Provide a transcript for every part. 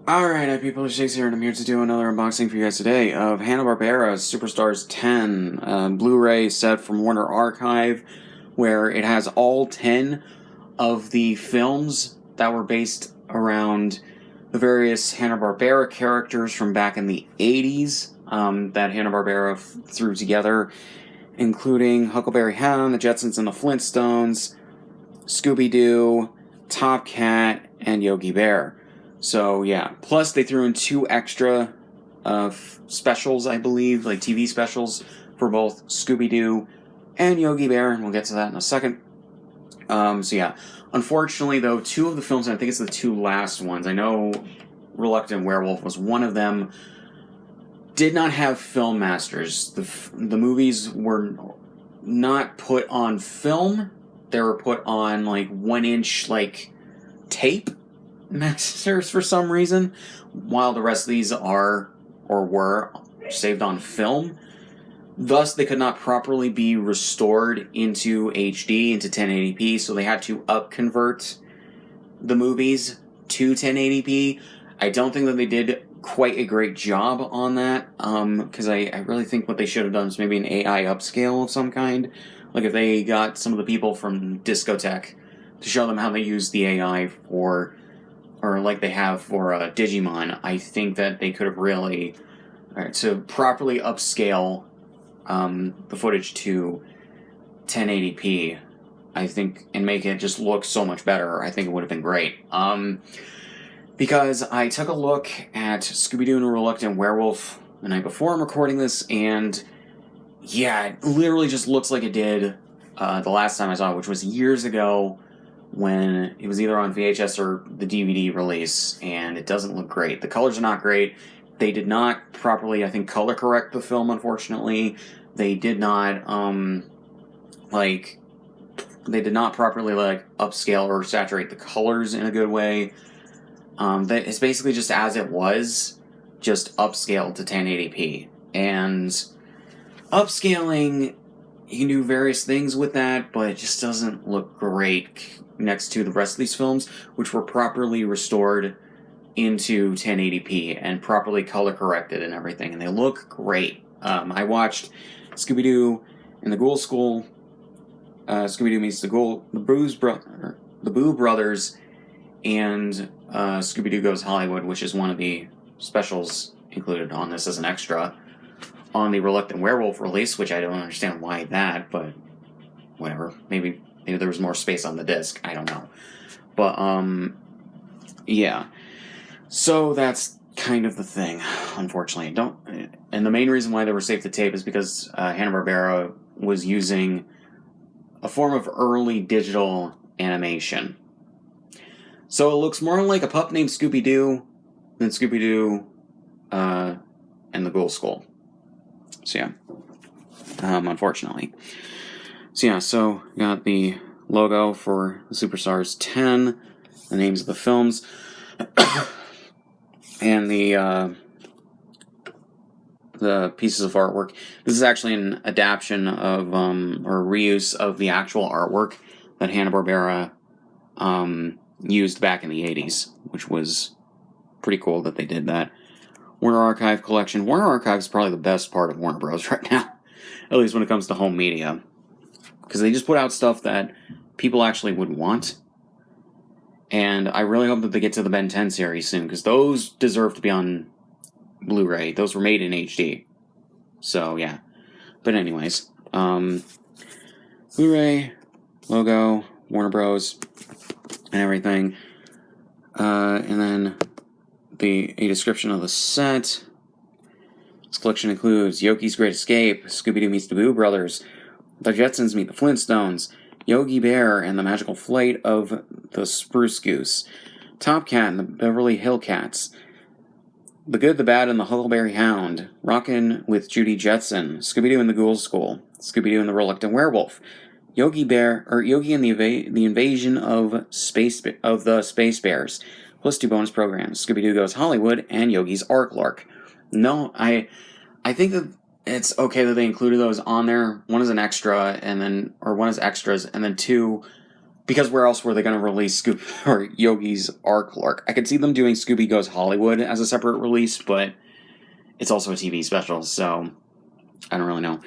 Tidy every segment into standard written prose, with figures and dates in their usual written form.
Alright, people, it's Scsigs here, and I'm here to do another unboxing for you guys today of Hanna-Barbera Superstars 10 Blu-ray set from Warner Archive, where it has all 10 of the films that were based around the various Hanna-Barbera characters from back in the 80s that Hanna-Barbera threw together, including Huckleberry Hound, the Jetsons and the Flintstones, Scooby-Doo, Top Cat, and Yogi Bear. So, yeah. Plus, they threw in 2 extra specials, I believe, like TV specials for both Scooby-Doo and Yogi Bear, and we'll get to that in a second. So, yeah. Unfortunately, though, 2 of the films, and I think it's the 2 last ones, I know Reluctant Werewolf was one of them, did not have film masters. The movies were not put on film. They were put on, 1-inch, tape masters for some reason, while the rest of these are or were saved on film. Thus, they could not properly be restored into HD, into 1080p, so they had to upconvert the movies to 1080p. I don't think that they did quite a great job on that, because I really think what they should have done is maybe an AI upscale of some kind. Like if they got some of the people from Discotech to show them how they use the AI for, or like they have for Digimon, I think that they could have really, to properly upscale the footage to 1080p, I think, and make it just look so much better, I think it would have been great. Because I took a look at Scooby-Doo and a Reluctant Werewolf the night before I'm recording this, and yeah, it literally just looks like it did the last time I saw it, which was years ago, when it was either on VHS or the DVD release, and it doesn't look great. The colors are not great. They did not properly, I think, color correct the film, unfortunately. They did not, they did not properly, upscale or saturate the colors in a good way. It's basically just as it was, just upscaled to 1080p. And upscaling, you can do various things with that, but it just doesn't look great next to the rest of these films, which were properly restored into 1080p and properly color corrected and everything, and they look great. I watched Scooby-Doo and the Ghoul School, Scooby-Doo meets the Boo Brothers, and Scooby-Doo Goes Hollywood, which is one of the specials included on this as an extra on the Reluctant Werewolf release, which I don't understand why that, but whatever. Maybe there was more space on the disc. I don't know. But, yeah. So that's kind of the thing, unfortunately. And the main reason why they were safe to tape is because Hanna-Barbera was using a form of early digital animation. So it looks more like a pup named Scooby-Doo than Scooby-Doo and the Ghoul School. So yeah, unfortunately. So yeah, so got the logo for the Superstars 10, the names of the films, and the pieces of artwork. This is actually an adaptation of, or reuse of the actual artwork that Hanna-Barbera used back in the 80s, which was pretty cool that they did that. Warner Archive collection. Warner Archive is probably the best part of Warner Bros. Right now, at least when it comes to home media, because they just put out stuff that people actually would want, and I really hope that they get to the Ben 10 series soon, because those deserve to be on Blu-ray. Those were made in HD, so yeah. But anyways, Blu-ray logo, Warner Bros. And everything, and then a description of the set. This collection includes Yogi's Great Escape, Scooby-Doo meets the Boo Brothers, the Jetsons meet the Flintstones, Yogi Bear and the Magical Flight of the Spruce Goose, Top Cat and the Beverly Hill Cats, The Good, the Bad, and the Huckleberry Hound, Rockin' with Judy Jetson, Scooby-Doo and the Ghoul School, Scooby-Doo and the Reluctant Werewolf, Yogi and the Invasion of the Space Bears, plus 2 bonus programs, Scooby-Doo Goes Hollywood and Yogi's Ark Lark. No, I think that it's okay that they included those on there. One is an extra, one is extras, and then 2 Because where else were they going to release Yogi's Arc Lark? I could see them doing Scooby Goes Hollywood as a separate release, but it's also a TV special, so I don't really know.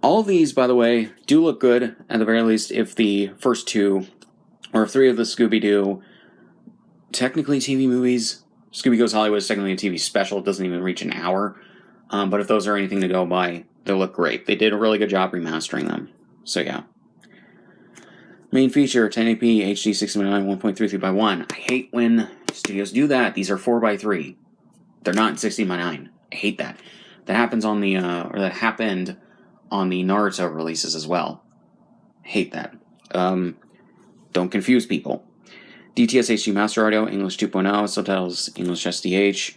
All of these, by the way, do look good, at the very least, if the first two, or three of the Scooby-Doo, technically TV movies. Scooby Goes Hollywood is technically a TV special. It doesn't even reach an hour. But if those are anything to go by, they look great. They did a really good job remastering them. So, yeah. Main feature, 1080p, HD 60x9, 1.33x1. I hate when studios do that. These are 4x3. They're not in 60x9. I hate that. That happens on the, that happened on the Naruto releases as well. I hate that. Don't confuse people. DTS HD Master Audio, English 2.0, subtitles, English SDH.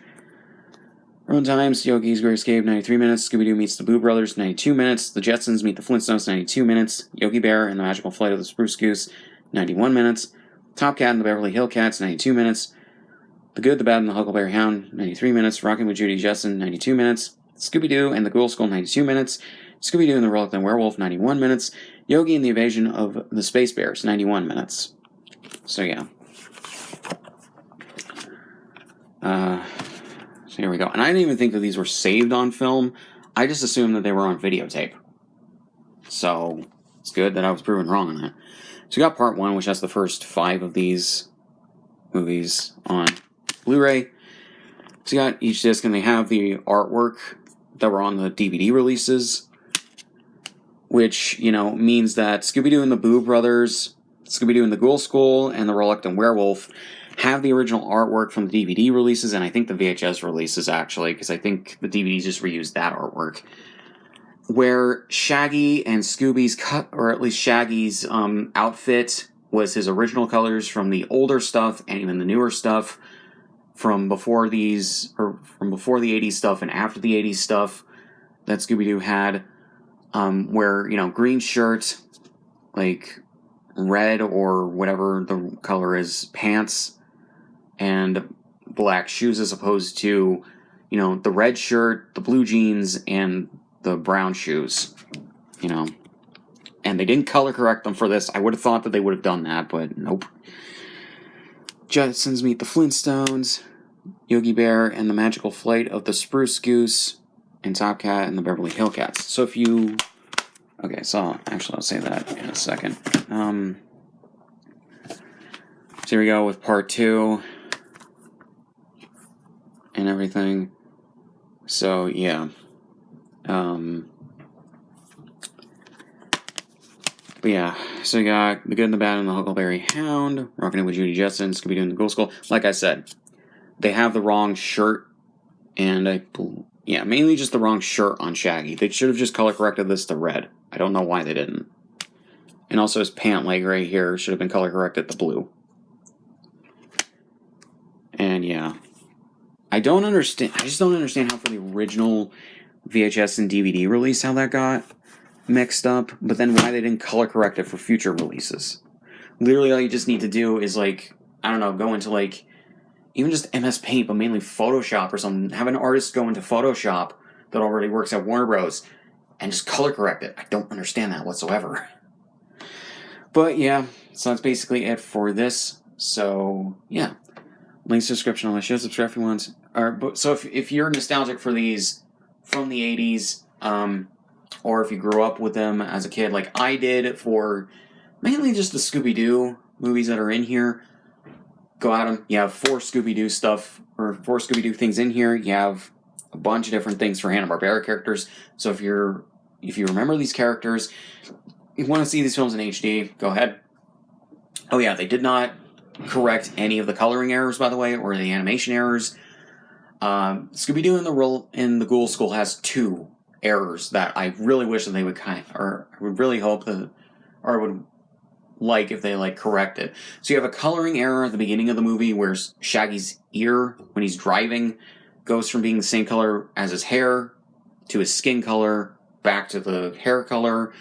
Run times, Yogi's Great Escape, 93 minutes. Scooby-Doo meets the Boo Brothers, 92 minutes. The Jetsons meet the Flintstones, 92 minutes. Yogi Bear and the Magical Flight of the Spruce Goose, 91 minutes. Top Cat and the Beverly Hill Cats, 92 minutes. The Good, the Bad, and the Huckleberry Hound, 93 minutes. Rockin' with Judy Jetson, 92 minutes. Scooby-Doo and the Ghoul School, 92 minutes. Scooby-Doo and the Reluctant Werewolf, 91 minutes. Yogi and the Invasion of the Space Bears, 91 minutes. So, yeah. So here we go. And I didn't even think that these were saved on film. I just assumed that they were on videotape. So, it's good that I was proven wrong on that. So, we got part 1, which has the first 5 of these movies on Blu-ray. So, you got each disc, and they have the artwork that were on the DVD releases, which, you know, means that Scooby-Doo and the Boo Brothers, Scooby-Doo and the Ghoul School, and the Reluctant Werewolf have the original artwork from the DVD releases, and I think the VHS releases, actually, because I think the DVDs just reused that artwork, where Shaggy and Scooby's cut, or at least Shaggy's outfit, was his original colors from the older stuff, and even the newer stuff, from before these, or from before the 80s stuff and after the 80s stuff that Scooby-Doo had, where, you know, green shirt, like red or whatever the color is, pants, and black shoes, as opposed to, you know, the red shirt, the blue jeans, and the brown shoes, you know. And they didn't color correct them for this. I would have thought that they would have done that, but nope. Jetsons meet the Flintstones, Yogi Bear and the Magical Flight of the Spruce Goose, and Top Cat and the Beverly Hill Cats. So if you... Okay, so actually I'll say that in a second. So here we go with part 2 and everything. So yeah. But yeah, so you got The Good and the Bad and the Huckleberry Hound, Rockin' It with Judy Jetson, Scooby-Doo and the Ghoul School. Like I said, they have the wrong shirt, and mainly just the wrong shirt on Shaggy. They should have just color corrected this to red. I don't know why they didn't. And also his pant leg right here should have been color corrected to blue. And yeah. I just don't understand how for the original VHS and DVD release how that got mixed up, but then why they didn't color correct it for future releases. Literally all you just need to do is, like, I don't know, go into, like, even just MS Paint, but mainly Photoshop or something. Have an artist go into Photoshop that already works at Warner Bros. And just color correct it. I don't understand that whatsoever. But yeah, so that's basically it for this. So yeah, links to description on my show. Subscribe if you want. So if you're nostalgic for these from the 80s, or if you grew up with them as a kid, like I did, for mainly just the Scooby-Doo movies that are in here, go at them. You have 4 Scooby-Doo stuff, or 4 Scooby-Doo things in here. You have a bunch of different things for Hanna-Barbera characters. So if you remember these characters, you want to see these films in HD, go ahead. Oh yeah, they did not correct any of the coloring errors, by the way, or the animation errors. Scooby-Doo in the Ghoul School has 2 errors that I really wish that they would I would really hope that, or I would like if they corrected. So you have a coloring error at the beginning of the movie where Shaggy's ear, when he's driving, goes from being the same color as his hair to his skin color, back to the hair color.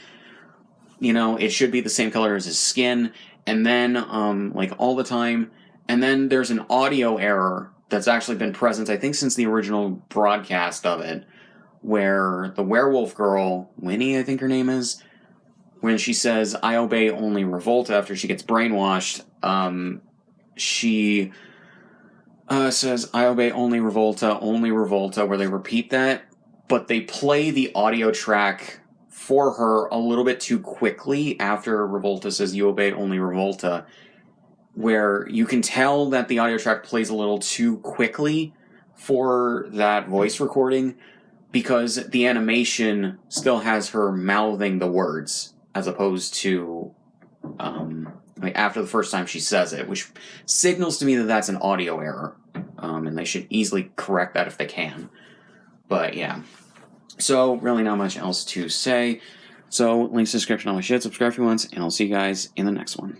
You know, it should be the same color as his skin. And then, all the time. And then there's an audio error that's actually been present, I think, since the original broadcast of it, where the werewolf girl, Winnie, I think her name is, when she says, "I obey only Revolta," after she gets brainwashed, she says, "I obey only Revolta," where they repeat that, but they play the audio track for her a little bit too quickly after Revolta says, "You obey only Revolta," where you can tell that the audio track plays a little too quickly for that voice recording, because the animation still has her mouthing the words, as opposed to after the first time she says it, which signals to me that that's an audio error, and they should easily correct that if they can. But yeah, so really not much else to say. So links to description on my shit, subscribe if you want, and I'll see you guys in the next one.